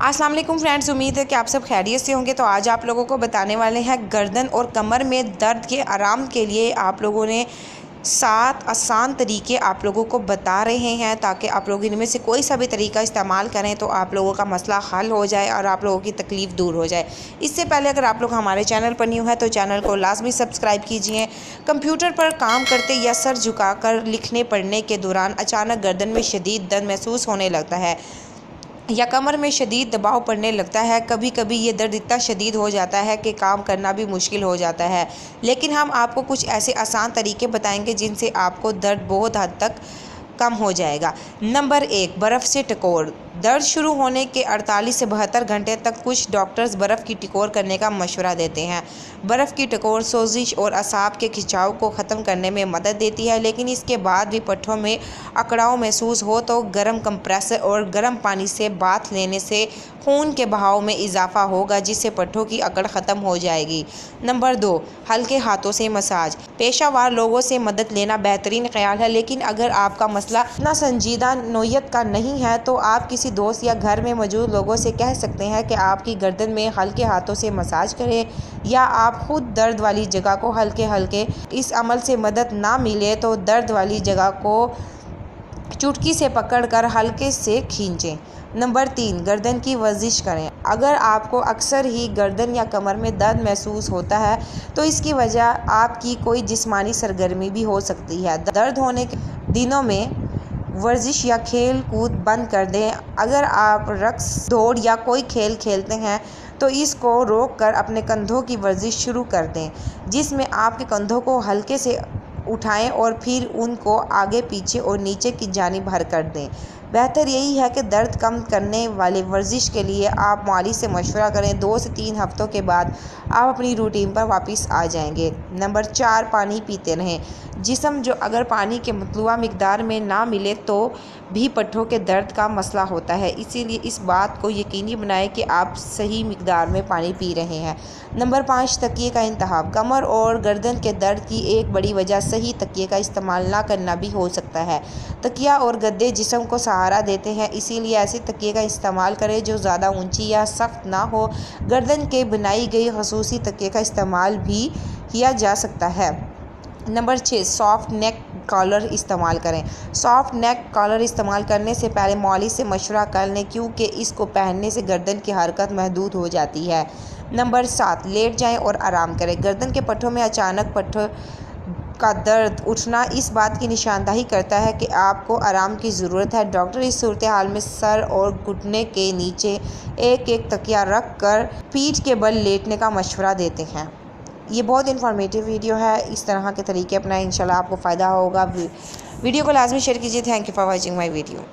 अस्सलाम वालेकुम फ्रेंड्स, उम्मीद है कि आप सब खैरियत से होंगे। तो आज आप लोगों को बताने वाले हैं गर्दन और कमर में दर्द के आराम के लिए आप लोगों ने 7 आसान तरीके आप लोगों को बता रहे हैं, ताकि आप लोग इनमें से कोई सा भी तरीका इस्तेमाल करें तो आप लोगों का मसला हल हो जाए और आप लोगों की तकलीफ़ दूर हो जाए। इससे पहले अगर आप लोग हमारे चैनल पर न्यू है तो चैनल को लाजमी सब्सक्राइब कीजिए। कंप्यूटर पर काम करते या सर झुकाकर लिखने पढ़ने के दौरान अचानक गर्दन में शदीद दर्द महसूस होने लगता है या कमर में शदीद दबाव पड़ने लगता है। कभी कभी ये दर्द इतना शदीद हो जाता है कि काम करना भी मुश्किल हो जाता है, लेकिन हम आपको कुछ ऐसे आसान तरीके बताएंगे जिनसे आपको दर्द बहुत हद तक कम हो जाएगा। नंबर 1, बर्फ़ से टकोर। दर्द शुरू होने के 48 से 72 घंटे तक कुछ डॉक्टर्स बर्फ़ की टकोर करने का मशवरा देते हैं। बर्फ़ की टकोर सोजिश और असाब के खिंचाव को ख़त्म करने में मदद देती है, लेकिन इसके बाद भी पट्ठों में अकड़ाव महसूस हो तो गर्म कंप्रेसर और गर्म पानी से बाथ लेने से खून के बहाव में इजाफा होगा, जिससे पट्ठों की अकड़ ख़त्म हो जाएगी। नंबर 2, हल्के हाथों से मसाज। पेशावर लोगों से मदद लेना बेहतरीन ख्याल है, लेकिन अगर आपका मसला इतना संजीदा नोयत का नहीं है तो आप किसी दोस्त या घर में मौजूद लोगों से कह सकते हैं कि आपकी गर्दन में हल्के हाथों से मसाज करें, या आप खुद दर्द वाली जगह को हल्के हल्के। इस अमल से मदद ना मिले तो दर्द वाली जगह को चुटकी से पकड़कर हल्के से खींचें। नंबर 3, गर्दन की वर्जिश करें। अगर आपको अक्सर ही गर्दन या कमर में दर्द महसूस होता है तो इसकी वजह आपकी कोई जिस्मानी सरगर्मी भी हो सकती है। दर्द होने के दिनों में वर्जिश या खेल कूद बंद कर दें। अगर आप रक्स, दौड़ या कोई खेल खेलते हैं तो इसको रोक कर अपने कंधों की वर्जिश शुरू कर दें, जिसमें आपके कंधों को हल्के से उठाएं और फिर उनको आगे पीछे और नीचे की जानिब हर कर दें। बेहतर यही है कि दर्द कम करने वाले वर्जिश के लिए आप मालिश से मशवरा करें। 2 से 3 हफ्तों के बाद आप अपनी रूटीन पर वापस आ जाएंगे। नंबर 4, पानी पीते रहें। जिस्म जो अगर पानी के मतलूबा मिकदार में ना मिले तो भी पट्ठों के दर्द का मसला होता है, इसीलिए इस बात को यकीनी बनाएं कि आप सही मिकदार में पानी पी रहे हैं। नंबर 5, तकिए का इंतखाब। कमर और गर्दन के दर्द की एक बड़ी वजह सही तकिए का इस्तेमाल ना करना भी हो सकता है। तकिया और गद्दे जिस्म को सहारा देते हैं, इसीलिए ऐसे तकिए का इस्तेमाल करें जो ज़्यादा ऊंची या सख्त ना हो। गर्दन के बनाई गई खसूसी तकिए का इस्तेमाल भी किया जा सकता है। नंबर 6, सॉफ्ट नेक कॉलर इस्तेमाल करें। सॉफ्ट नेक कॉलर इस्तेमाल करने से पहले मौलिक से मशवरा कर लें, क्योंकि इसको पहनने से गर्दन की हरकत महदूद हो जाती है। नंबर 7, लेट जाएं और आराम करें। गर्दन के पट्ठों में अचानक पट्ठों का दर्द उठना इस बात की निशानदही करता है कि आपको आराम की ज़रूरत है। डॉक्टर इस सूरत हाल में सर और घुटने के नीचे एक एक तकिया रख कर पीठ के बल लेटने का मशवरा देते हैं। ये बहुत इन्फॉर्मेटिव वीडियो है, इस तरह के तरीके अपनाएं, इंशाल्लाह आपको फ़ायदा होगा। वीडियो को लाजमी शेयर कीजिए। Thank you for watching my video.